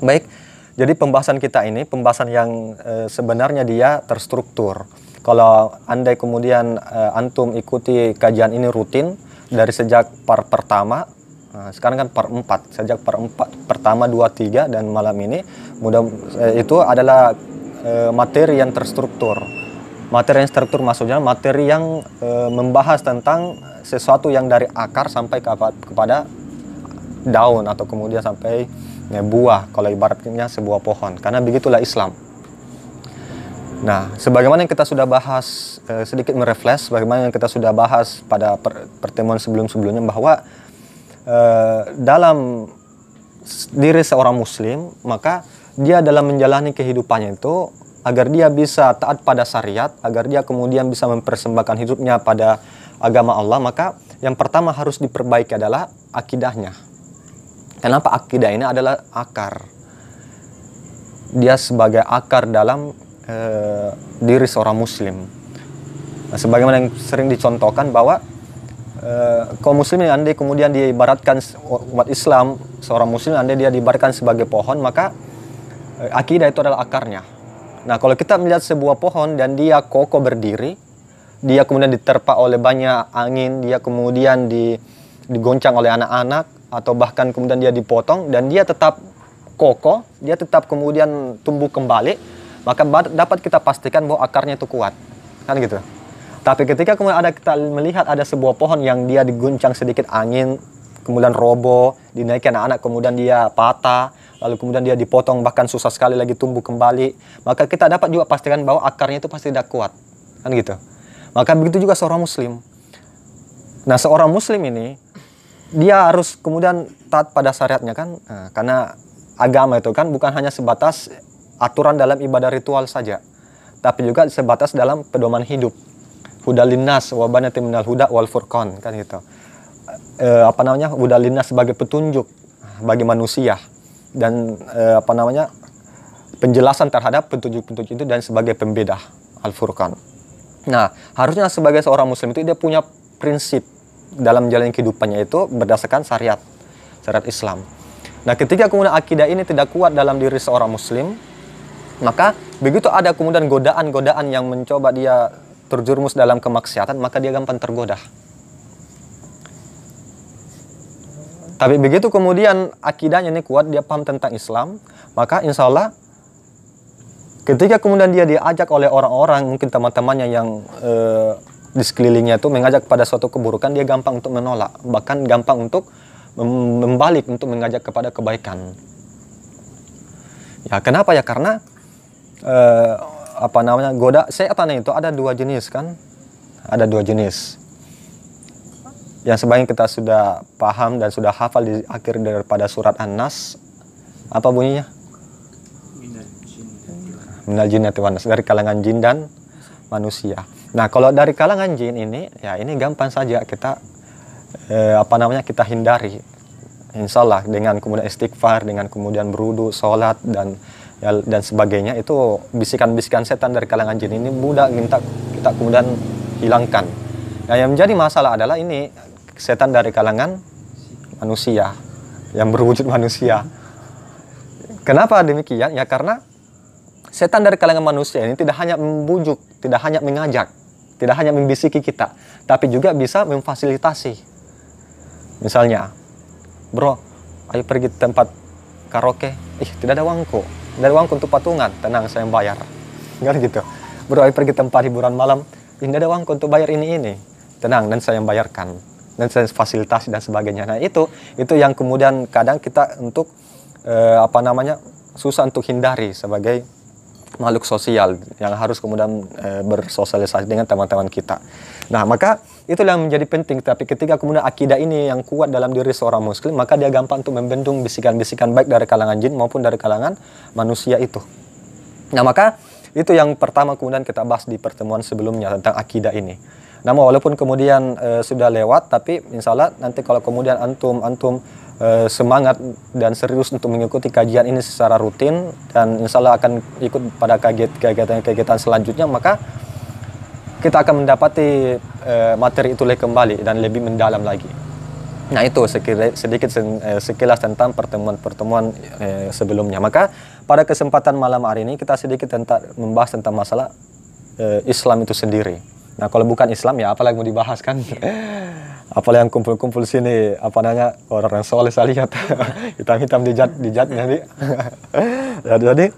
Baik, jadi pembahasan kita ini pembahasan yang sebenarnya dia terstruktur. Kalau andai kemudian antum ikuti kajian ini rutin dari sejak part pertama, sekarang kan part 4, sejak part 4 pertama 2 3 dan malam ini itu adalah materi yang terstruktur. Materi yang terstruktur maksudnya materi yang membahas tentang sesuatu yang dari akar sampai kepada daun atau kemudian sampai buah, kalau ibaratnya sebuah pohon, karena begitulah Islam. Nah, sebagaimana yang kita sudah bahas, sedikit merefresh bagaimana yang kita sudah bahas pada pertemuan sebelum-sebelumnya, bahwa dalam diri seorang muslim, maka dia dalam menjalani kehidupannya itu, agar dia bisa taat pada syariat, agar dia kemudian bisa mempersembahkan hidupnya pada agama Allah, maka yang pertama harus diperbaiki adalah akidahnya. Kenapa akidah ini adalah akar? Dia sebagai akar dalam diri seorang muslim. Nah, sebagaimana yang sering dicontohkan bahwa kaum muslimin andai kemudian diibaratkan umat Islam, seorang muslim andai dia diibaratkan sebagai pohon, maka akidah itu adalah akarnya. Nah, kalau kita melihat sebuah pohon dan dia kokoh berdiri, dia kemudian diterpa oleh banyak angin, dia kemudian digoncang oleh anak-anak, atau bahkan kemudian dia dipotong dan dia tetap kokoh, dia tetap kemudian tumbuh kembali, maka dapat kita pastikan bahwa akarnya itu kuat, kan gitu. Tapi ketika kemudian kita melihat ada sebuah pohon yang dia diguncang sedikit angin, kemudian roboh, dinaiki anak-anak, kemudian dia patah, lalu kemudian dia dipotong, bahkan susah sekali lagi tumbuh kembali, maka kita dapat juga pastikan bahwa akarnya itu pasti tidak kuat, kan gitu. Maka begitu juga seorang muslim. Nah, seorang muslim ini dia harus kemudian taat pada syariatnya, kan, nah, karena agama itu kan bukan hanya sebatas aturan dalam ibadah ritual saja, tapi juga sebatas dalam pedoman hidup. Hudalinnas wa banatim minal huda wal furqan, kan gitu. Hudalinnas sebagai petunjuk bagi manusia dan penjelasan terhadap petunjuk-petunjuk itu dan sebagai pembeda, al-furqan. Nah, harusnya sebagai seorang muslim itu dia punya prinsip dalam menjalani kehidupannya itu berdasarkan syariat Islam. Nah, ketika kemudian akidah ini tidak kuat dalam diri seorang muslim, maka begitu ada kemudian godaan-godaan yang mencoba dia terjerumus dalam kemaksiatan, maka dia gampang tergoda. Tapi begitu kemudian akidahnya ini kuat, dia paham tentang Islam, maka insya Allah ketika kemudian dia diajak oleh orang-orang, mungkin teman-temannya yang di sekelilingnya itu mengajak pada suatu keburukan, dia gampang untuk menolak, bahkan gampang untuk membalik untuk mengajak kepada kebaikan. Ya, kenapa ya? Karena setan itu ada dua jenis, kan? Ada dua jenis. Yang sebagian kita sudah paham dan sudah hafal di akhir daripada surat An-Nas. Apa bunyinya? Minal jinnati wan nas, dari kalangan jin dan manusia. Nah, kalau dari kalangan jin ini, ya ini gampang saja kita kita hindari. Insya Allah dengan kemudian istighfar, dengan kemudian berudu, sholat dan sebagainya, itu bisikan-bisikan setan dari kalangan jin ini mudah kita kemudian hilangkan. Nah, yang menjadi masalah adalah ini setan dari kalangan manusia yang berwujud manusia. Kenapa demikian? Ya karena setan dari kalangan manusia ini tidak hanya membujuk, tidak hanya mengajak, tidak hanya membisiki kita, tapi juga bisa memfasilitasi. Misalnya, bro, ayo pergi tempat karaoke. Tidak ada uangku. Tidak ada uangku untuk patungan. Tenang, saya bayar. Enggak gitu. Bro, ayo pergi tempat hiburan malam. Tidak ada uangku untuk bayar ini. Tenang, dan saya bayarkan. Dan saya fasilitasi dan sebagainya. Nah, itu yang kemudian kadang kita untuk susah untuk hindari sebagai makhluk sosial yang harus kemudian bersosialisasi dengan teman-teman kita. Nah, maka itulah yang menjadi penting. Tapi ketika kemudian akidah ini yang kuat dalam diri seorang muslim, maka dia gampang untuk membendung bisikan-bisikan baik dari kalangan jin maupun dari kalangan manusia itu. Nah, maka itu yang pertama kemudian kita bahas di pertemuan sebelumnya tentang akidah ini. Namun walaupun kemudian sudah lewat, tapi insya Allah nanti kalau kemudian antum semangat dan serius untuk mengikuti kajian ini secara rutin dan insya Allah akan ikut pada kegiatan selanjutnya, maka kita akan mendapati materi itu kembali dan lebih mendalam lagi. Nah itu sedikit sekilas tentang pertemuan-pertemuan sebelumnya. Maka pada kesempatan malam hari ini kita sedikit membahas tentang masalah Islam itu sendiri. Nah kalau bukan Islam ya apalagi mau dibahas kan? Apalagi yang kumpul-kumpul sini apa namanya orang yang soleh saya lihat hitam-hitam dijatnya nih. Ya, jadi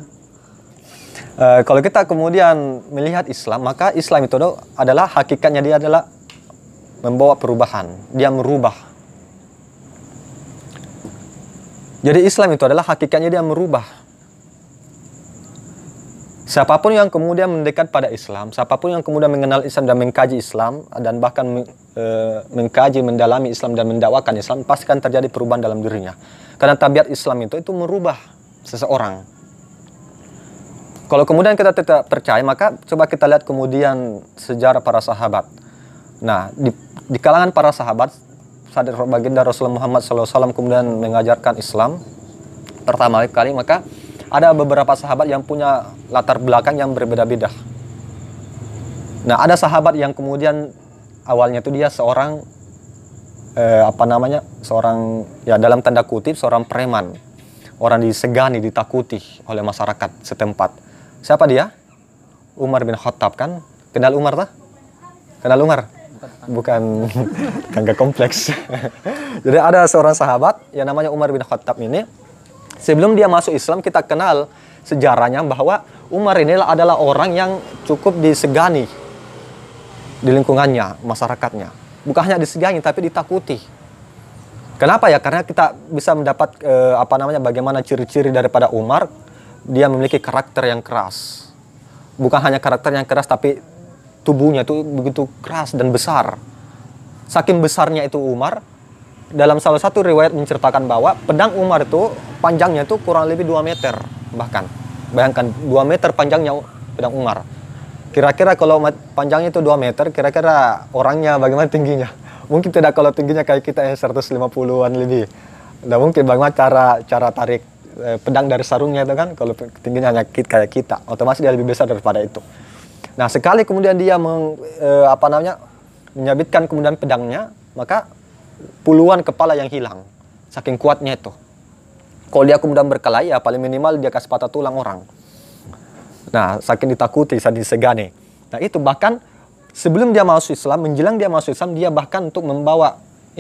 kalau kita kemudian melihat Islam, maka Islam itu adalah hakikatnya dia adalah membawa perubahan. Dia merubah. Jadi Islam itu adalah hakikatnya dia merubah. Siapapun yang kemudian mendekat pada Islam, siapapun yang kemudian mengenal Islam dan mengkaji Islam, dan bahkan mengkaji, mendalami Islam dan mendakwakan Islam, pasti akan terjadi perubahan dalam dirinya. Karena tabiat Islam itu merubah seseorang. Kalau kemudian kita tidak percaya, maka coba kita lihat kemudian sejarah para sahabat. Nah, di kalangan para sahabat, saat baginda Rasulullah Muhammad SAW kemudian mengajarkan Islam pertama kali, maka ada beberapa sahabat yang punya latar belakang yang berbeda-beda. Nah, ada sahabat yang kemudian awalnya itu dia seorang seorang ya dalam tanda kutip seorang preman, orang disegani, ditakuti oleh masyarakat setempat. Siapa dia? Umar bin Khattab kan? Kenal Umar tak? Kenal Umar? Bukan gak kompleks. Jadi ada seorang sahabat yang namanya Umar bin Khattab ini. Sebelum dia masuk Islam, kita kenal sejarahnya bahwa Umar ini adalah orang yang cukup disegani di lingkungannya, masyarakatnya. Bukan hanya disegani tapi ditakuti. Kenapa ya? Karena kita bisa mendapat bagaimana ciri-ciri daripada Umar. Dia memiliki karakter yang keras. Bukan hanya karakter yang keras tapi tubuhnya itu begitu keras dan besar. Saking besarnya itu Umar, dalam salah satu riwayat menceritakan bahwa pedang Umar itu panjangnya itu kurang lebih 2 meter bahkan. Bayangkan 2 meter panjangnya pedang Umar. Kira-kira kalau panjangnya itu 2 meter, kira-kira orangnya bagaimana tingginya? Mungkin tidak kalau tingginya kayak kita yang 150-an lebih. Nah mungkin bagaimana cara tarik pedang dari sarungnya itu kan, kalau tingginya hanya kayak kita, otomatis dia lebih besar daripada itu. Nah sekali kemudian dia menyabitkan kemudian pedangnya, maka puluhan kepala yang hilang, saking kuatnya itu. Kalau dia kemudian berkelahi, ya paling minimal dia kasih patah tulang orang. Nah saking ditakuti, saking disegani. Nah itu bahkan sebelum dia masuk Islam, menjelang dia masuk Islam, dia bahkan untuk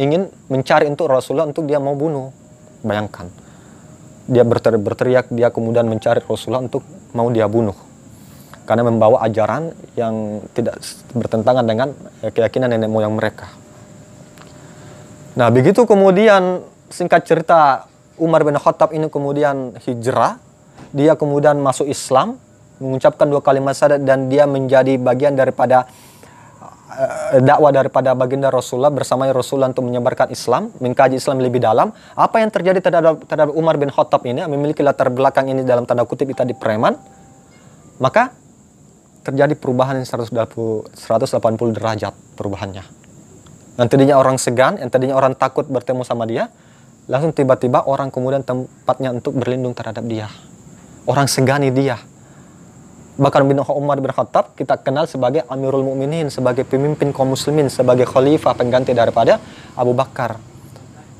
ingin mencari untuk Rasulullah untuk dia mau bunuh. Bayangkan, dia berteriak, dia kemudian mencari Rasulullah untuk mau dia bunuh. Karena membawa ajaran yang tidak bertentangan dengan keyakinan nenek moyang mereka. Nah begitu kemudian singkat cerita Umar bin Khattab ini kemudian hijrah. Dia kemudian masuk Islam, mengucapkan 2 kalimat syahadat, dan dia menjadi bagian daripada dakwah daripada baginda Rasulullah bersama Rasulullah untuk menyebarkan Islam, mengkaji Islam lebih dalam. Apa yang terjadi terhadap Umar bin Khattab ini, memiliki latar belakang ini dalam tanda kutip tadi preman, maka terjadi perubahan yang 180 derajat perubahannya. Yang tadinya orang segan, yang tadinya orang takut bertemu sama dia, langsung tiba-tiba orang kemudian tempatnya untuk berlindung terhadap dia. Orang segani dia. Bahkan Umar bin Khattab kita kenal sebagai Amirul Mukminin, sebagai pemimpin kaum muslimin, sebagai khalifah pengganti daripada Abu Bakar.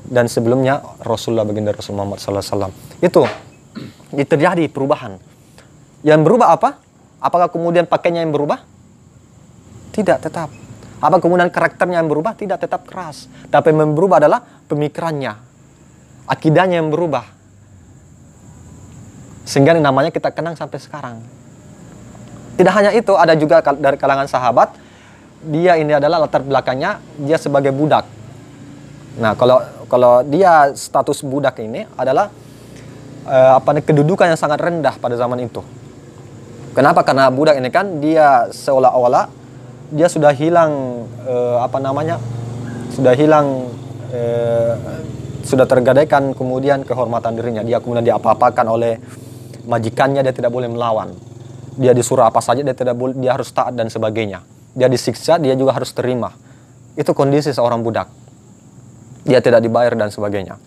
Dan sebelumnya Rasulullah, baginda Rasul Muhammad SAW. Itu terjadi perubahan. Yang berubah apa? Apakah kemudian pakainya yang berubah? Tidak, tetap. Apa kemudian karakternya yang berubah? Tidak, tetap keras. Tapi yang berubah adalah pemikirannya, akidahnya yang berubah. Sehingga namanya kita kenang sampai sekarang. Tidak hanya itu, ada juga dari kalangan sahabat, dia ini adalah latar belakangnya, dia sebagai budak. Nah, kalau dia status budak ini adalah kedudukan yang sangat rendah pada zaman itu. Kenapa? Karena budak ini kan dia seolah-olah dia sudah hilang sudah tergadaikan kemudian kehormatan dirinya. Dia kemudian diapa-apakan oleh majikannya, dia tidak boleh melawan. Dia disuruh apa saja dia harus taat dan sebagainya. Dia disiksa, dia juga harus terima. Itu kondisi seorang budak. Dia tidak dibayar dan sebagainya.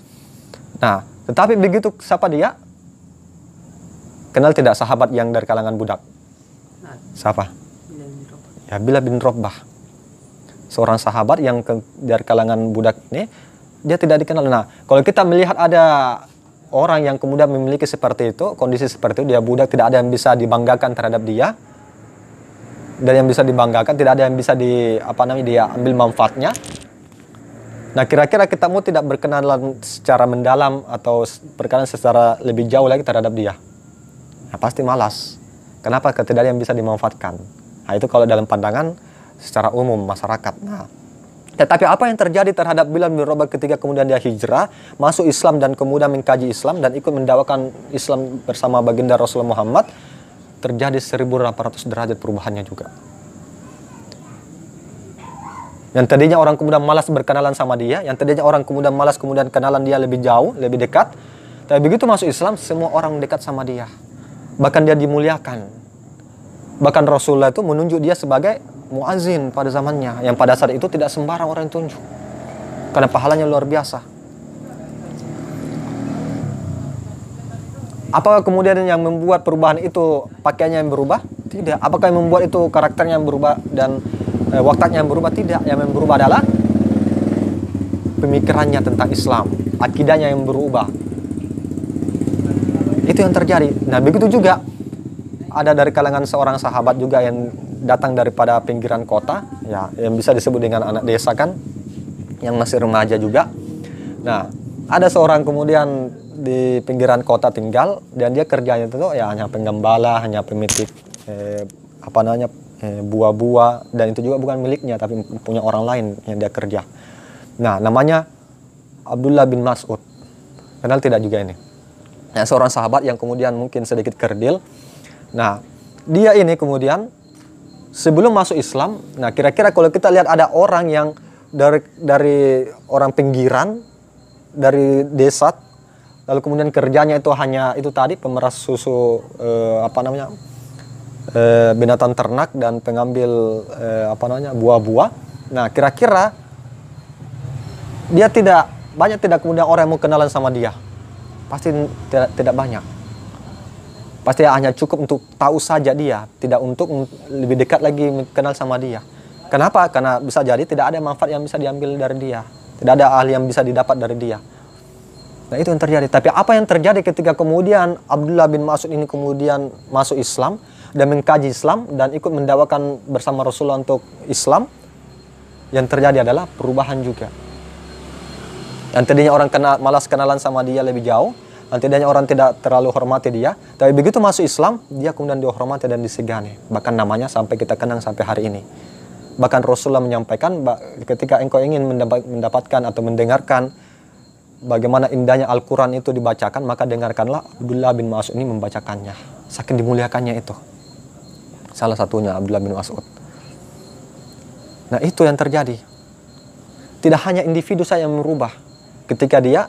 Nah, tetapi begitu siapa dia? Kenal tidak sahabat yang dari kalangan budak? Siapa? Ya, Bilal bin Rabah. Seorang sahabat yang dari kalangan budak ini, Dia tidak dikenal. Nah, kalau kita melihat ada orang yang kemudian memiliki seperti itu, kondisi seperti itu, dia budak, tidak ada yang bisa dibanggakan terhadap dia, dan yang bisa dibanggakan, tidak ada yang bisa dia ambil manfaatnya. Nah, kira-kira kita mau tidak berkenalan secara mendalam atau berkenalan secara lebih jauh lagi terhadap dia? Nah, pasti malas. Kenapa? Karena tidak ada yang bisa dimanfaatkan. Nah, itu kalau dalam pandangan secara umum masyarakat. Nah, tetapi apa yang terjadi terhadap Bilal bin Rabah ketika kemudian dia hijrah, masuk Islam dan kemudian mengkaji Islam dan ikut mendakwakan Islam bersama baginda Rasulullah Muhammad, terjadi 1800 derajat perubahannya juga. Yang tadinya orang kemudian malas berkenalan sama dia, yang tadinya orang kemudian malas kemudian kenalan dia lebih jauh, lebih dekat, tapi begitu masuk Islam, semua orang dekat sama dia. Bahkan dia dimuliakan. Bahkan Rasulullah itu menunjuk dia sebagai muazin pada zamannya, yang pada saat itu tidak sembarang orang yang tunjuk, karena pahalanya luar biasa. Apakah kemudian yang membuat perubahan itu pakaiannya yang berubah? Tidak. Apakah yang membuat itu karakternya yang berubah dan wataknya yang berubah? Tidak. Yang berubah adalah pemikirannya tentang Islam, akidahnya yang berubah. Itu yang terjadi. Nah, begitu juga ada dari kalangan seorang sahabat juga yang datang daripada pinggiran kota, ya, yang bisa disebut dengan anak desa kan, yang masih remaja juga. Nah, ada seorang kemudian di pinggiran kota tinggal, dan dia kerjanya itu ya hanya penggembala, hanya pemitik buah-buah, dan itu juga bukan miliknya tapi punya orang lain yang dia kerja. Nah, namanya Abdullah bin Mas'ud. Kenal tidak juga ini? Nah, seorang sahabat yang kemudian mungkin sedikit kerdil. Nah, dia ini kemudian sebelum masuk Islam, nah kira-kira kalau kita lihat ada orang yang dari orang pinggiran, dari desa, lalu kemudian kerjanya itu hanya itu tadi, pemeras susu binatang ternak dan pengambil buah-buah. Nah, kira-kira dia tidak kemudian orang yang mau kenalan sama dia. Pasti tidak banyak. Pasti hanya cukup untuk tahu saja dia, tidak untuk lebih dekat lagi kenal sama dia. Kenapa? Karena bisa jadi tidak ada manfaat yang bisa diambil dari dia, tidak ada ahli yang bisa didapat dari dia. Nah, itu yang terjadi. Tapi apa yang terjadi ketika kemudian Abdullah bin Mas'ud ini kemudian masuk Islam dan mengkaji Islam dan ikut mendakwakan bersama Rasulullah untuk Islam, yang terjadi adalah perubahan juga. Yang tadinya orang malas kenalan sama dia lebih jauh, yang tadinya orang tidak terlalu hormati dia, tapi begitu masuk Islam, dia kemudian dihormati dan disegani. Bahkan namanya sampai kita kenang sampai hari ini. Bahkan Rasulullah menyampaikan, ketika engkau ingin mendapatkan atau mendengarkan bagaimana indahnya Al-Quran itu dibacakan, maka dengarkanlah Abdullah bin Mas'ud ini membacakannya. Saking dimuliakannya itu. Salah satunya Abdullah bin Mas'ud. Nah, itu yang terjadi. Tidak hanya individu saya yang merubah ketika dia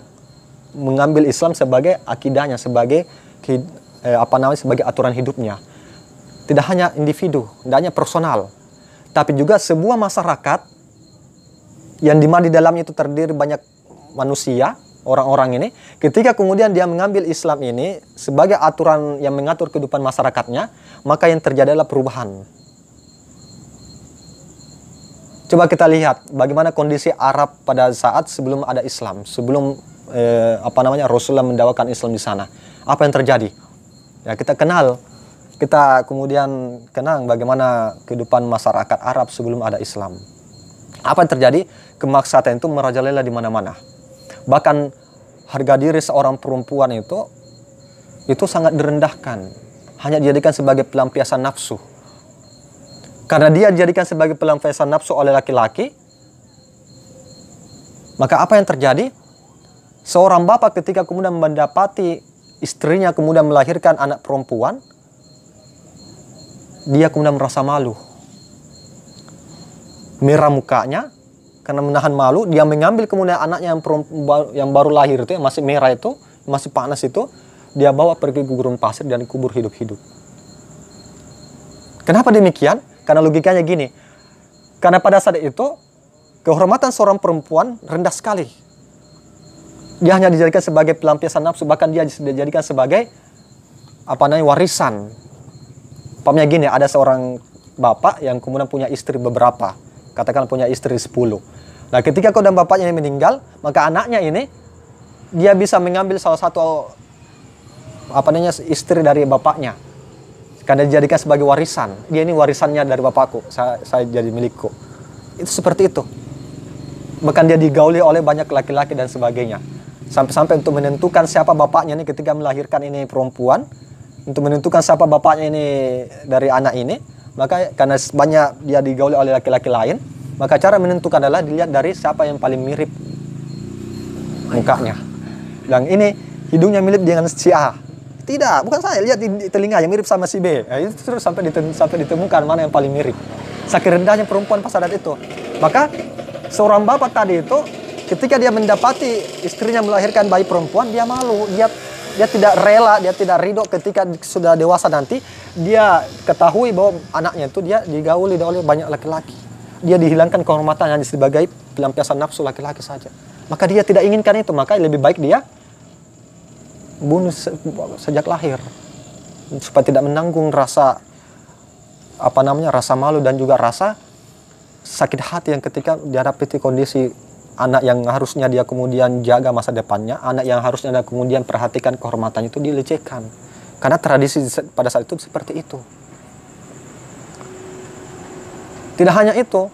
mengambil Islam sebagai akidahnya, sebagai sebagai aturan hidupnya. Tidak hanya individu, tidak hanya personal, tapi juga sebuah masyarakat yang dimana di dalamnya itu terdiri banyak manusia, orang-orang ini, ketika kemudian dia mengambil Islam ini sebagai aturan yang mengatur kehidupan masyarakatnya, maka yang terjadi adalah perubahan. Coba kita lihat bagaimana kondisi Arab pada saat sebelum ada Islam, sebelum Rasulullah mendakwakan Islam di sana. Apa yang terjadi? Ya, kita kemudian kenal bagaimana kehidupan masyarakat Arab sebelum ada Islam. Apa yang terjadi? Kemaksiatan itu merajalela di mana-mana. Bahkan harga diri seorang perempuan itu sangat direndahkan, hanya dijadikan sebagai pelampiasan nafsu. Karena dia dijadikan sebagai pelampiasan nafsu oleh laki-laki, maka apa yang terjadi? Seorang bapak ketika kemudian mendapati istrinya kemudian melahirkan anak perempuan, dia kemudian merasa malu. Merah mukanya karena menahan malu, dia mengambil kemudian anaknya yang baru lahir itu, yang masih merah itu, masih panas itu, dia bawa pergi ke gurun pasir dan dikubur hidup-hidup. Kenapa demikian? Karena logikanya gini, karena pada saat itu kehormatan seorang perempuan rendah sekali. Dia hanya dijadikan sebagai pelampiasan nafsu, bahkan dia dijadikan sebagai warisan. Pahamnya gini, ada seorang bapak yang kemudian punya istri beberapa, katakan punya istri 10. Nah, ketika kedua bapaknya ini meninggal, maka anaknya ini dia bisa mengambil salah satu istri dari bapaknya, karena dijadikan sebagai warisan. Dia ini warisannya dari bapakku, saya jadi milikku. Itu seperti itu. Bahkan dia digauli oleh banyak laki-laki dan sebagainya. Sampai-sampai untuk menentukan siapa bapaknya ini ketika melahirkan ini perempuan, untuk menentukan siapa bapaknya ini dari anak ini, maka karena banyak dia digauli oleh laki-laki lain, maka cara menentukan adalah dilihat dari siapa yang paling mirip mukanya. Dan ini hidungnya mirip dengan si A. Tidak, bukan saya. Lihat di telinga yang mirip sama si B. Nah, itu terus sampai ditemukan mana yang paling mirip. Saking rendahnya perempuan pas saat itu. Maka seorang bapak tadi itu ketika dia mendapati istrinya melahirkan bayi perempuan, dia malu. Dia tidak rela, dia tidak ridho ketika sudah dewasa nanti dia ketahui bahwa anaknya itu dia digauli oleh banyak laki-laki. Dia dihilangkan kehormatannya sebagai pelampiasan nafsu laki-laki saja. Maka dia tidak inginkan itu, maka lebih baik dia bunuh sejak lahir supaya tidak menanggung rasa rasa malu dan juga rasa sakit hati yang ketika dihadapi kondisi anak yang harusnya dia kemudian jaga masa depannya, anak yang harusnya dia kemudian perhatikan kehormatannya itu dilecehkan. Karena tradisi pada saat itu seperti itu. Tidak hanya itu,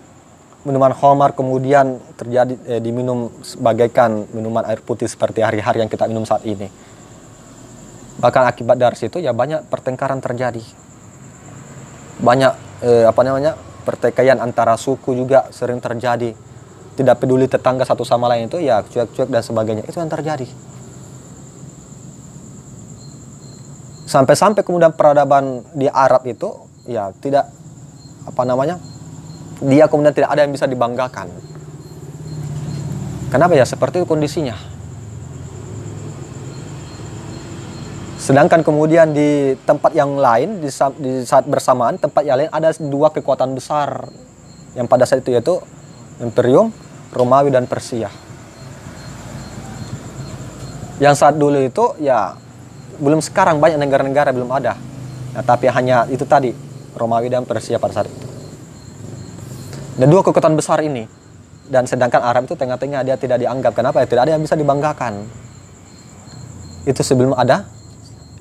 minuman khamar kemudian terjadi diminum bagaikan minuman air putih seperti hari-hari yang kita minum saat ini. Bahkan akibat dari situ ya banyak pertengkaran terjadi. Banyak pertikaian antara suku juga sering terjadi. Tidak peduli tetangga satu sama lain itu ya cuek-cuek dan sebagainya. Itu yang terjadi. Sampai-sampai kemudian peradaban di Arab itu ya tidak dia kemudian tidak ada yang bisa dibanggakan. Kenapa ya? Seperti itu kondisinya. Sedangkan kemudian di tempat yang lain, di saat bersamaan, tempat yang lain ada dua kekuatan besar yang pada saat itu yaitu Imperium Romawi dan Persia. Yang saat dulu itu ya belum sekarang banyak negara-negara belum ada. Nah, tapi hanya itu tadi, Romawi dan Persia pada saat itu. Dan dua kekuatan besar ini. Dan sedangkan Arab itu tengah-tengah, dia tidak dianggap. Kenapa ya? Tidak ada yang bisa dibanggakan. Itu sebelum ada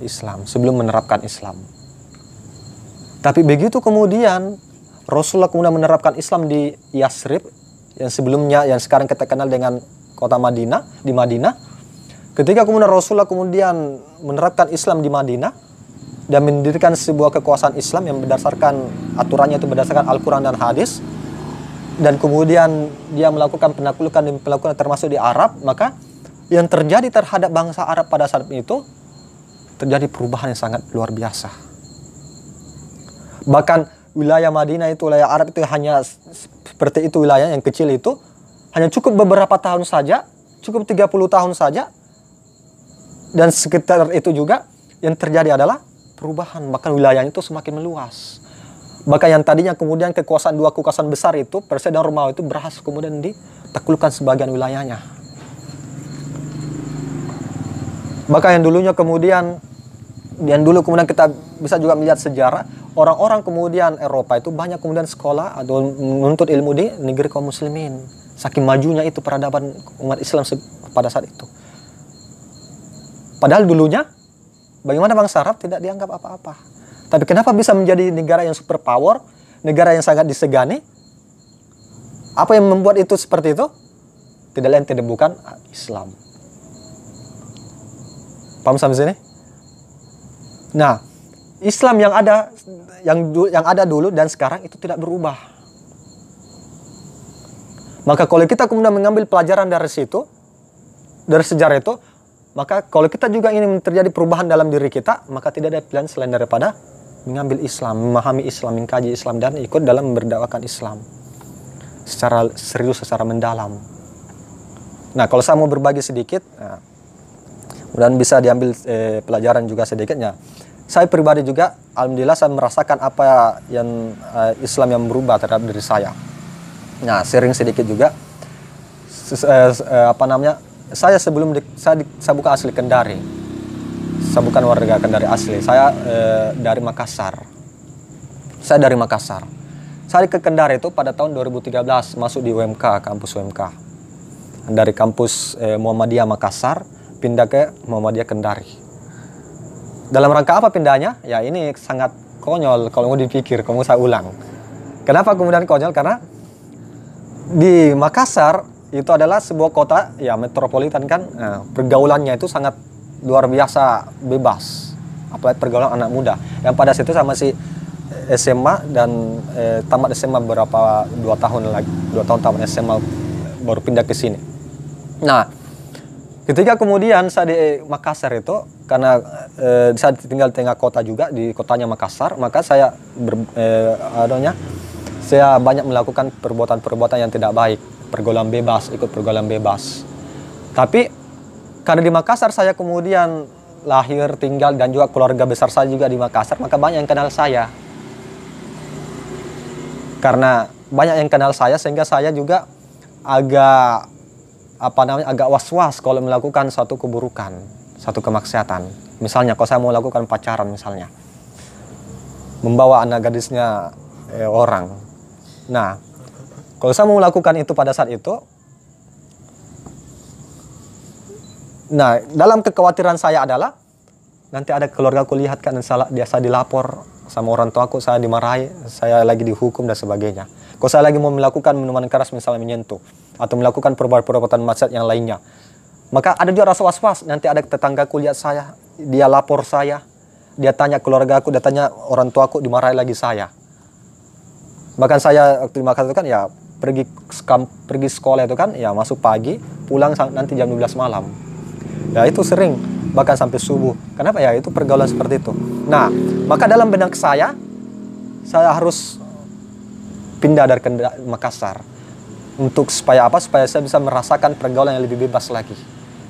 Islam, sebelum menerapkan Islam. Tapi begitu kemudian Rasulullah kemudian menerapkan Islam di Yasrib, yang sebelumnya, yang sekarang kita kenal dengan kota Madinah, di Madinah. Ketika kemudian Rasulullah kemudian menerapkan Islam di Madinah dan mendirikan sebuah kekuasaan Islam yang berdasarkan aturannya itu berdasarkan Al-Quran dan Hadis, dan kemudian dia melakukan penaklukan dan penaklukan termasuk di Arab, maka yang terjadi terhadap bangsa Arab pada saat itu terjadi perubahan yang sangat luar biasa. Bahkan wilayah Madinah itu, wilayah Arab itu hanya seperti itu, wilayah yang kecil itu hanya cukup beberapa tahun saja, cukup 30 tahun saja. Dan sekitar itu juga yang terjadi adalah perubahan. Bahkan wilayahnya itu semakin meluas. Bahkan yang tadinya kemudian dua kekuasaan besar itu, Persia dan Romawi itu berhasil kemudian ditaklukkan sebagian wilayahnya. Bahkan yang dulu kemudian kita bisa juga melihat sejarah, orang-orang kemudian Eropa itu banyak kemudian sekolah atau menuntut ilmu di negeri kaum muslimin. Saking majunya itu peradaban umat Islam pada saat itu. Padahal dulunya, bagaimana bangsa Arab tidak dianggap apa-apa. Tapi kenapa bisa menjadi negara yang superpower, negara yang sangat disegani? Apa yang membuat itu seperti itu? Tidak lain tidak bukan Islam. Paham sampai sini? Nah, Islam yang ada dulu dan sekarang itu tidak berubah. Maka kalau kita kemudian mengambil pelajaran dari situ, dari sejarah itu, maka kalau kita juga ingin terjadi perubahan dalam diri kita, maka tidak ada pilihan selain daripada mengambil Islam, memahami Islam, mengkaji Islam, dan ikut dalam mendakwakan Islam secara serius, secara mendalam. Nah, kalau saya mau berbagi sedikit, mudah-mudahan bisa diambil pelajaran juga sedikitnya. Saya pribadi juga, alhamdulillah saya merasakan apa yang Islam yang berubah terhadap diri saya. Nah, sharing sedikit juga. Saya saya bukan asli Kendari. Saya bukan warga Kendari asli. Saya dari Makassar. Saya dari Makassar. Saya ke Kendari itu pada tahun 2013 masuk di UMK, kampus UMK. Dari kampus Muhammadiyah Makassar pindah ke Muhammadiyah Kendari. Dalam rangka apa pindahnya? Ya ini sangat konyol kalau mau dipikir, kalau saya ulang. Kenapa kemudian konyol? Karena di Makassar itu adalah sebuah kota ya metropolitan kan, pergaulannya itu sangat luar biasa bebas, apalagi pergaulan anak muda. Yang pada situ saya masih SMA dan tamat SMA berapa 2 tahun lagi, 2 tahun tamat SMA baru pindah ke sini. Nah, ketika kemudian saya di Makassar itu karena saya tinggal di tengah kota juga di kotanya Makassar, maka saya saya banyak melakukan perbuatan-perbuatan yang tidak baik, pergaulan bebas, ikut pergaulan bebas. Tapi karena di Makassar saya kemudian lahir, tinggal dan juga keluarga besar saya juga di Makassar, maka banyak yang kenal saya. Karena banyak yang kenal saya sehingga saya juga agak agak was-was kalau melakukan suatu keburukan, satu kemaksiatan. Misalnya kalau saya mau melakukan pacaran misalnya, membawa anak gadisnya orang. Nah, kalau saya mau melakukan itu pada saat itu, nah dalam kekhawatiran saya adalah nanti ada keluarga aku lihat kan saya dilapor sama orang tua aku, saya dimarahi, saya lagi dihukum dan sebagainya. Kalau saya lagi mau melakukan minuman keras misalnya menyentuh atau melakukan perbuatan maksiat yang lainnya, maka ada juga rasa was-was, nanti ada tetanggaku lihat saya, dia lapor saya, dia tanya keluarga aku, dia tanya orang tua aku, dimarahi lagi saya. Bahkan saya waktu di Makassar itu kan ya pergi sekolah itu kan ya masuk pagi, pulang nanti jam 12 malam. Ya itu sering, bahkan sampai subuh. Kenapa ya? Itu pergaulan seperti itu. Nah, maka dalam benak saya harus pindah dari Makassar. Untuk supaya apa? Supaya saya bisa merasakan pergaulan yang lebih bebas lagi.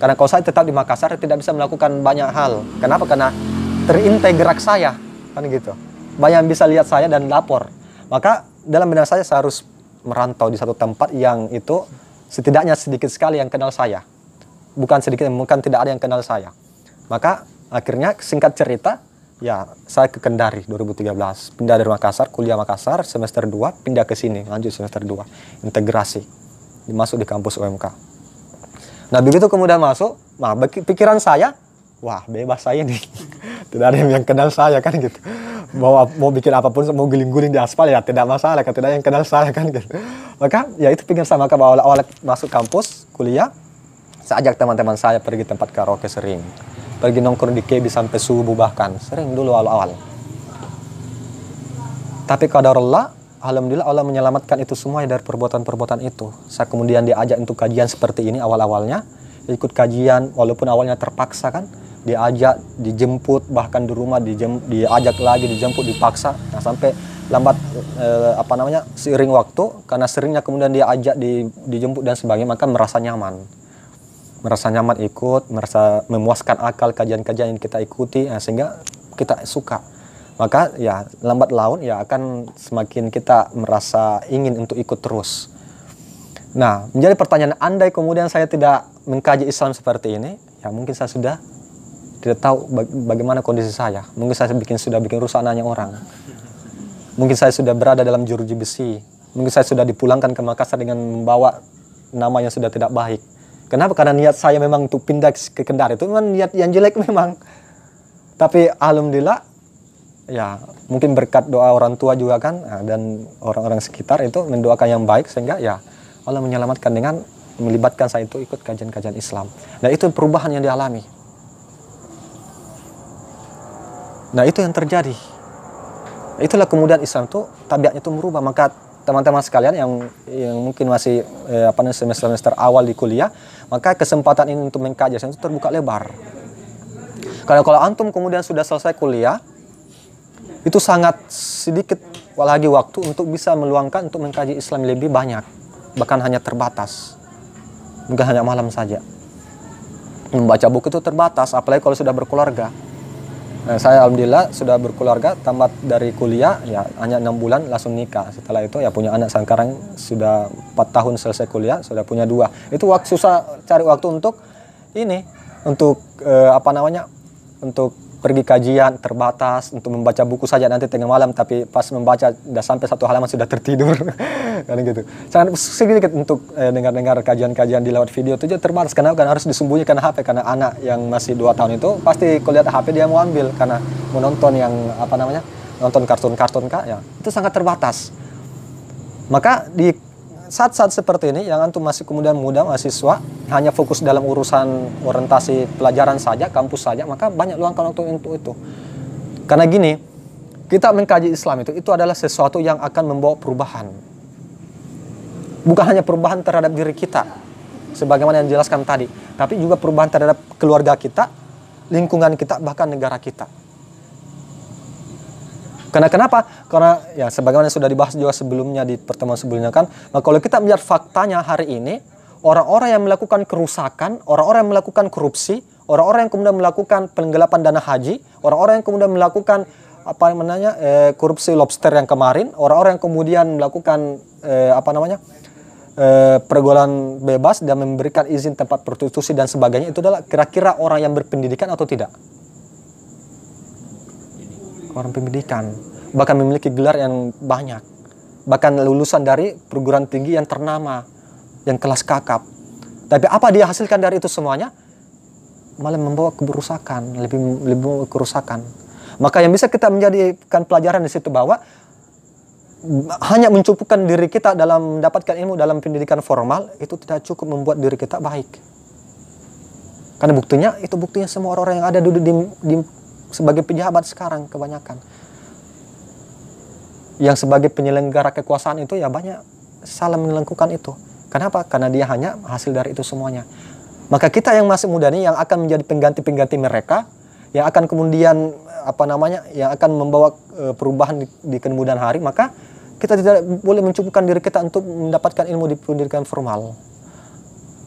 Karena kalau saya tetap di Makassar tidak bisa melakukan banyak hal. Kenapa? Karena terintegrak saya, kan gitu. Banyak yang bisa lihat saya dan lapor. Maka dalam benak saya harus merantau di satu tempat yang itu setidaknya sedikit sekali yang kenal saya. Bukan sedikit, bukan tidak ada yang kenal saya. Maka akhirnya singkat cerita, ya saya ke Kendari 2013. Pindah dari Makassar, kuliah Makassar, semester 2, pindah ke sini, lanjut semester 2. Integrasi, masuk di kampus UMK. Nah begitu kemudian masuk, nah pikiran saya, wah bebas saya nih. Tidak ada yang kenal saya kan gitu. Mau bikin apapun, mau guling-guling di aspal ya tidak masalah, kan tidak ada yang kenal saya kan gitu. Maka ya itu pikiran saya, maka awal masuk kampus, kuliah, saya ajak teman-teman saya pergi tempat karaoke sering. Pergi nongkrong di KB sampai subuh bahkan, sering dulu awal-awal. Tapi qadarullah, alhamdulillah Allah menyelamatkan itu semua dari perbuatan-perbuatan itu. Saya kemudian diajak untuk kajian seperti ini awal-awalnya. Ikut kajian walaupun awalnya terpaksa kan. Diajak, dijemput, bahkan di rumah diajak lagi, dijemput, dipaksa. Nah sampai lambat seiring waktu, karena seringnya kemudian diajak, dijemput dan sebagainya, maka merasa nyaman. Merasa nyaman ikut, merasa memuaskan akal kajian-kajian yang kita ikuti, sehingga kita suka. Maka ya lambat laun ya akan semakin kita merasa ingin untuk ikut terus. Nah, menjadi pertanyaan, andai kemudian saya tidak mengkaji Islam seperti ini, ya mungkin saya sudah tidak tahu bagaimana kondisi saya. Mungkin saya sudah bikin rusak nanya orang. Mungkin saya sudah berada dalam jeruji besi. Mungkin saya sudah dipulangkan ke Makassar dengan membawa nama yang sudah tidak baik. Kenapa? Karena niat saya memang untuk pindah ke Kendari itu memang niat yang jelek memang. Tapi alhamdulillah, ya mungkin berkat doa orang tua juga kan, dan orang-orang sekitar itu mendoakan yang baik, sehingga ya Allah menyelamatkan dengan melibatkan saya itu ikut kajian-kajian Islam. Nah itu perubahan yang dialami. Nah itu yang terjadi. Itulah kemudian Islam itu tabiatnya itu merubah. Maka teman-teman sekalian yang mungkin masih semester awal di kuliah, maka kesempatan ini untuk mengkaji Islam itu terbuka lebar. Karena kalau antum kemudian sudah selesai kuliah, itu sangat sedikit lagi waktu untuk bisa meluangkan untuk mengkaji Islam lebih banyak, bahkan hanya terbatas, bukan hanya malam saja. Membaca buku itu terbatas, apalagi kalau sudah berkeluarga. Nah, saya alhamdulillah sudah berkeluarga, tamat dari kuliah ya hanya 6 bulan langsung nikah. Setelah itu ya punya anak, sekarang sudah 4 tahun selesai kuliah, sudah punya 2. Itu susah cari waktu untuk ini, untuk untuk pergi kajian terbatas untuk membaca buku saja nanti tengah malam, tapi pas membaca udah sampai 1 halaman sudah tertidur. Kan gitu. Sangat sedikit untuk dengar-dengar kajian-kajian di lewat video itu juga terbatas. Kenapa? Karena harus disembunyikan HP, karena anak yang masih 2 tahun itu pasti kalau lihat HP dia mau ambil karena menonton yang nonton kartun-kartun Kak ya. Itu sangat terbatas. Maka di saat-saat seperti ini yang antum masih kemudian muda, mahasiswa, hanya fokus dalam urusan orientasi pelajaran saja, kampus saja, maka banyak luangkan waktu untuk itu. Karena gini, kita mengkaji Islam itu adalah sesuatu yang akan membawa perubahan. Bukan hanya perubahan terhadap diri kita, sebagaimana yang dijelaskan tadi, tapi juga perubahan terhadap keluarga kita, lingkungan kita, bahkan negara kita. Karena kenapa? Karena ya sebagaimana sudah dibahas juga sebelumnya di pertemuan sebelumnya kan. Nah, kalau kita melihat faktanya hari ini, orang-orang yang melakukan kerusakan, orang-orang yang melakukan korupsi, orang-orang yang kemudian melakukan penggelapan dana haji, orang-orang yang kemudian melakukan korupsi lobster yang kemarin, orang-orang yang kemudian melakukan pergaulan bebas dan memberikan izin tempat prostitusi dan sebagainya, itu adalah kira-kira orang yang berpendidikan atau tidak? Orang pendidikan, bahkan memiliki gelar yang banyak, bahkan lulusan dari perguruan tinggi yang ternama, yang kelas kakap. Tapi apa dia hasilkan dari itu semuanya? Malah membawa kerusakan, lebih kerusakan. Maka yang bisa kita menjadikan pelajaran di situ bahwa hanya mencukupkan diri kita dalam mendapatkan ilmu dalam pendidikan formal itu tidak cukup membuat diri kita baik. Karena buktinya semua orang-orang yang ada duduk di sebagai pejabat sekarang kebanyakan yang sebagai penyelenggara kekuasaan itu ya banyak salah melakukan itu. Kenapa? Karena dia hanya hasil dari itu semuanya. Maka kita yang masih muda nih yang akan menjadi pengganti-pengganti mereka, yang akan kemudian yang akan membawa perubahan di kemudian hari, maka kita tidak boleh mencukupkan diri kita untuk mendapatkan ilmu di pendidikan formal.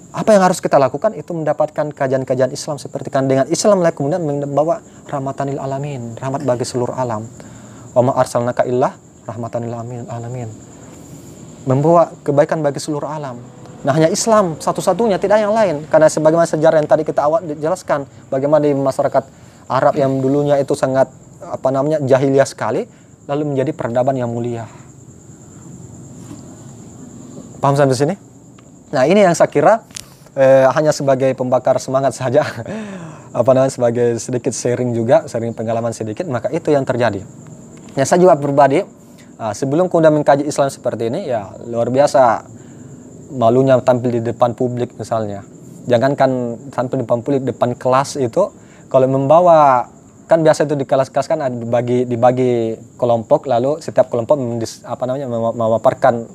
Apa yang harus kita lakukan itu mendapatkan kajian-kajian Islam, seperti kan dengan Islam lah kemudian membawa rahmatan lil alamin, rahmat bagi seluruh alam. Wa ma arsalnaka illa rahmatan lil alamin. Membawa kebaikan bagi seluruh alam. Nah, hanya Islam satu-satunya, tidak yang lain. Karena sebagaimana sejarah yang tadi kita awal jelaskan, bagaimana di masyarakat Arab yang dulunya itu sangat jahiliyah sekali, lalu menjadi peradaban yang mulia. Paham sampai sini? Nah, ini yang saya kira hanya sebagai pembakar semangat saja, sebagai sedikit sharing pengalaman sedikit, maka itu yang terjadi. Ya, saya juga pribadi, sebelum kemudian mengkaji Islam seperti ini, ya luar biasa malunya tampil di depan publik misalnya. Jangankan tampil di depan publik, depan kelas itu, kalau membawa, kan biasa itu di kelas-kelas kan dibagi kelompok, lalu setiap kelompok memaparkan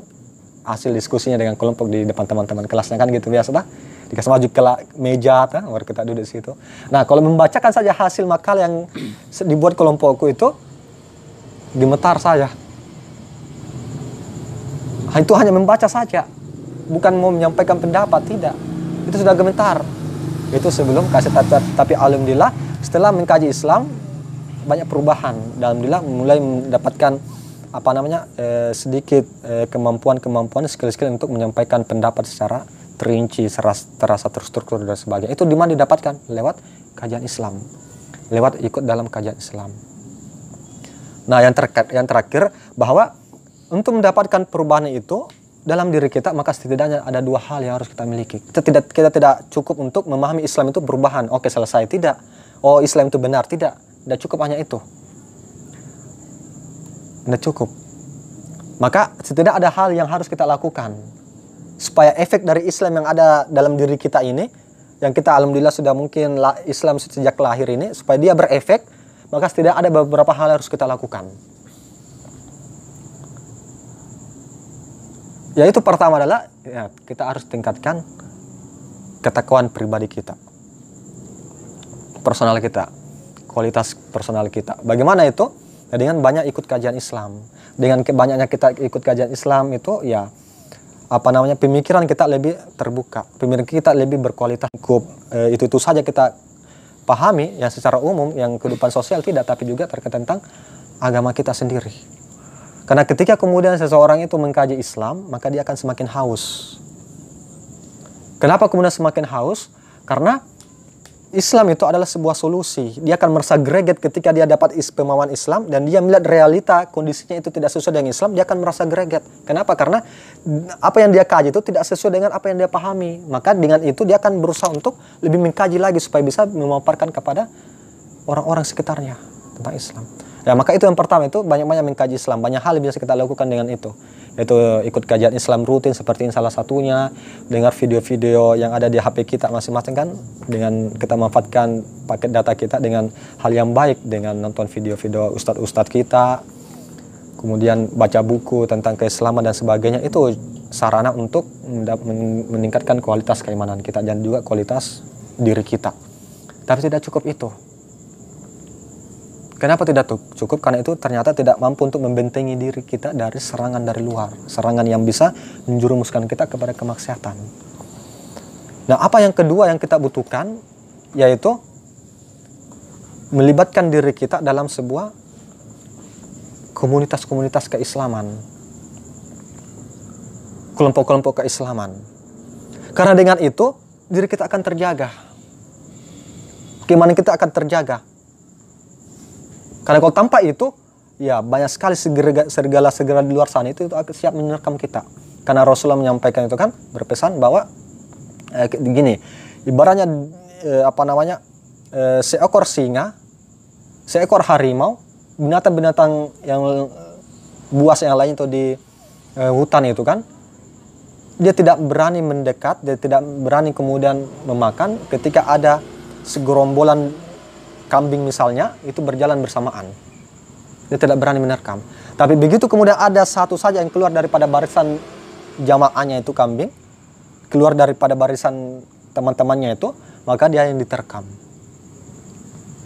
hasil diskusinya dengan kelompok di depan teman-teman kelasnya, kan gitu biasa dah. Dikasih maju ke meja, baru kita duduk di situ. Nah, kalau membacakan saja hasil makalah yang dibuat kelompokku itu, gemetar saja. Itu hanya membaca saja, bukan mau menyampaikan pendapat, tidak. Itu sudah gemetar. Itu sebelum kasih tapi alhamdulillah setelah mengkaji Islam banyak perubahan. Alhamdulillah mulai mendapatkan sedikit kemampuan skill untuk menyampaikan pendapat secara terinci, terasa terstruktur dan sebagainya. Itu di mana didapatkan? Lewat kajian Islam, lewat ikut dalam kajian Islam. Nah, yang terakhir bahwa untuk mendapatkan perubahan itu dalam diri kita, maka setidaknya ada 2 hal yang harus kita miliki. Kita tidak cukup untuk memahami Islam itu perubahan. Oke, selesai, tidak. Oh, Islam itu benar, tidak cukup hanya itu. Tidak cukup. Maka setidaknya ada hal yang harus kita lakukan supaya efek dari Islam yang ada dalam diri kita ini, yang kita alhamdulillah sudah mungkin Islam sejak lahir ini, supaya dia berefek, maka setidaknya ada beberapa hal yang harus kita lakukan. Yaitu pertama adalah kita harus tingkatkan ketakwaan pribadi kita, personal kita, kualitas personal kita. Bagaimana itu? Dengan banyak ikut kajian Islam. Dengan banyaknya kita ikut kajian Islam itu ya pemikiran kita lebih terbuka, pemikiran kita lebih berkualitas. Itu saja kita pahami yang secara umum, yang kehidupan sosial tidak, tapi juga terkait tentang agama kita sendiri. Karena ketika kemudian seseorang itu mengkaji Islam, maka dia akan semakin haus. Kenapa kemudian semakin haus? Karena Islam itu adalah sebuah solusi. Dia akan merasa greget ketika dia dapat pemahaman Islam dan dia melihat realita kondisinya itu tidak sesuai dengan Islam, dia akan merasa greget. Kenapa? Karena apa yang dia kaji itu tidak sesuai dengan apa yang dia pahami. Maka dengan itu dia akan berusaha untuk lebih mengkaji lagi supaya bisa memaparkan kepada orang-orang sekitarnya tentang Islam. Ya, maka itu yang pertama, itu banyak-banyak mengkaji Islam. Banyak hal yang bisa kita lakukan dengan itu. Yaitu ikut kajian Islam rutin seperti ini salah satunya, dengar video-video yang ada di HP kita masing-masing kan, dengan kita memanfaatkan paket data kita dengan hal yang baik, dengan nonton video-video ustadz-ustadz kita, kemudian baca buku tentang keislaman dan sebagainya. Itu sarana untuk meningkatkan kualitas keimanan kita dan juga kualitas diri kita. Tapi tidak cukup itu. Kenapa tidak cukup? Karena itu ternyata tidak mampu untuk membentengi diri kita dari serangan dari luar. Serangan yang bisa menjerumuskan kita kepada kemaksiatan. Nah, apa yang kedua yang kita butuhkan? Yaitu melibatkan diri kita dalam sebuah komunitas-komunitas keislaman. Kelompok-kelompok keislaman. Karena dengan itu, diri kita akan terjaga. Keimanan kita akan terjaga. Karena kalau tanpa itu, ya banyak sekali segala di luar sana itu akan siap menerkam kita. Karena Rasulullah menyampaikan itu kan, berpesan bahwa gini, ibaratnya seekor singa, seekor harimau, binatang-binatang yang buas yang lain itu di hutan itu kan, dia tidak berani mendekat, dia tidak berani kemudian memakan ketika ada segerombolan kambing misalnya itu berjalan bersamaan. Dia tidak berani menerkam. Tapi begitu kemudian ada satu saja yang keluar daripada barisan jamaahnya itu kambing, keluar daripada barisan teman-temannya itu, maka dia yang diterkam.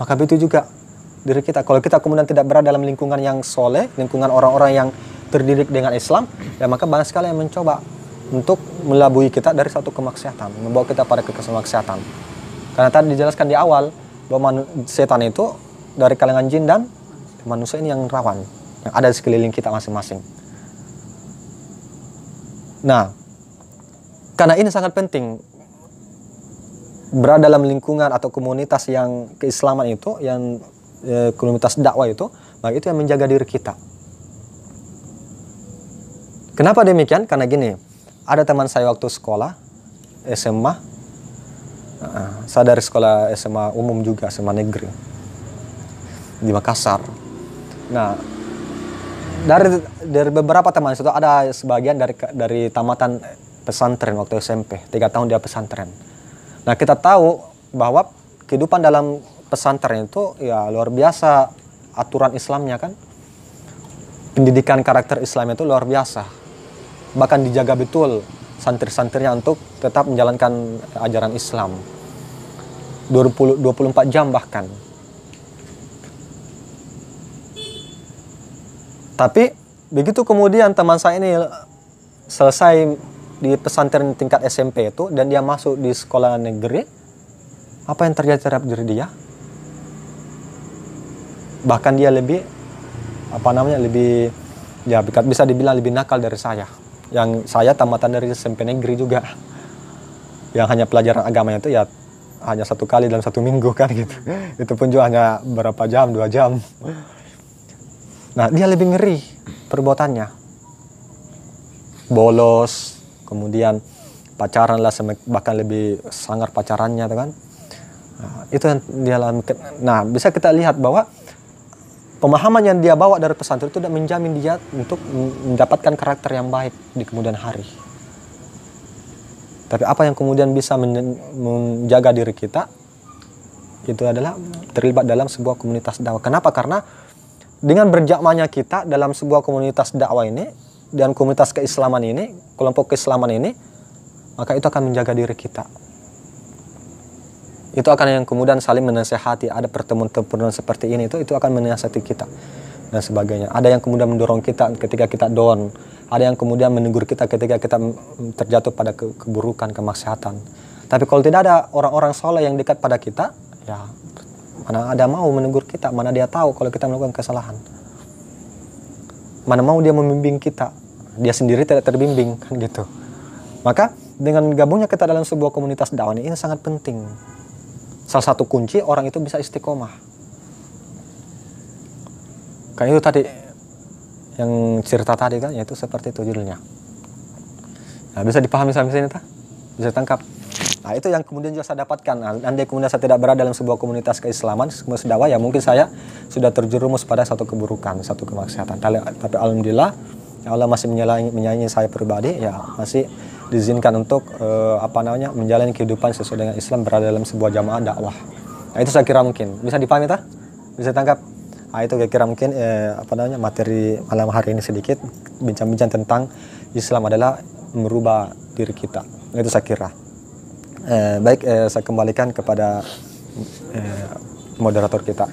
Maka begitu juga diri kita. Kalau kita kemudian tidak berada dalam lingkungan yang soleh, lingkungan orang-orang yang terdidik dengan Islam, ya maka banyak sekali yang mencoba untuk melabui kita dari satu kemaksiatan, membawa kita pada kemaksiatan. Karena tadi dijelaskan di awal, bahwa setan itu dari kalangan jin dan manusia ini yang rawan, yang ada di sekeliling kita masing-masing. Nah, karena ini sangat penting berada dalam lingkungan atau komunitas yang keislaman itu, yang komunitas dakwah itu, maka itu yang menjaga diri kita. Kenapa demikian? Karena gini, ada teman saya waktu sekolah SMA, saya dari sekolah SMA umum juga, SMA negeri di Makassar. Nah, dari beberapa teman itu ada sebagian dari tamatan pesantren waktu SMP, 3 tahun dia pesantren. Nah, kita tahu bahwa kehidupan dalam pesantren itu ya luar biasa, aturan Islamnya kan, pendidikan karakter Islam itu luar biasa, bahkan dijaga betul santri-santrinya untuk tetap menjalankan ajaran Islam 24 jam bahkan. Tapi begitu kemudian teman saya ini selesai di pesantren tingkat SMP itu dan dia masuk di sekolah negeri, apa yang terjadi terhadap diri dia? Bahkan dia lebih lebih ya bisa dibilang lebih nakal dari saya. Yang saya tamatan dari SMP negeri juga, yang hanya pelajaran agamanya itu ya hanya 1 kali dalam 1 minggu kan gitu. Itu pun juga hanya berapa jam, 2 jam. Nah, dia lebih ngeri perbuatannya, bolos, kemudian pacaran lah, bahkan lebih sangar pacarannya kan. Nah, itu yang dia alami. Nah, bisa kita lihat bahwa pemahaman yang dia bawa dari pesantren itu tidak menjamin dia untuk mendapatkan karakter yang baik di kemudian hari. Tapi apa yang kemudian bisa menjaga diri kita itu adalah terlibat dalam sebuah komunitas dakwah. Kenapa? Karena dengan berjakmanya kita dalam sebuah komunitas dakwah ini dan komunitas keislaman ini, kelompok keislaman ini, maka itu akan menjaga diri kita. Itu akan yang kemudian saling menasehati. Ada pertemuan-pertemuan seperti ini itu akan menasehati kita dan sebagainya. Ada yang kemudian mendorong kita ketika kita down. Ada yang kemudian menegur kita ketika kita terjatuh pada keburukan, kemaksiatan. Tapi kalau tidak ada orang-orang soleh yang dekat pada kita, ya mana ada mau menegur kita, mana dia tahu kalau kita melakukan kesalahan. Mana mau dia membimbing kita, dia sendiri tidak terbimbing kan gitu. Maka dengan gabungnya kita dalam sebuah komunitas dakwah ini sangat penting. salah satu kunci orang itu bisa istiqomah. Kayak itu tadi yang cerita tadi kan, yaitu seperti itu judulnya. Nah, bisa dipahami sampai sini tak? Bisa tangkap. Nah, itu yang kemudian juga saya dapatkan. Andai kemudian saya tidak berada dalam sebuah komunitas keislaman, komunitas dakwah, ya mungkin saya sudah terjerumus pada satu keburukan, satu kemaksiatan. Tapi alhamdulillah, ya Allah masih menyayangi saya pribadi, ya masih diizinkan untuk menjalani kehidupan sesuai dengan Islam, berada dalam sebuah jamaah dakwah. Nah, itu saya kira mungkin bisa dipahami tak? Bisa tangkap. Nah, itu kira-kira mungkin materi malam hari ini sedikit bincang-bincang tentang Islam adalah merubah diri kita. Itu saya kira. Baik, saya kembalikan kepada moderator kita.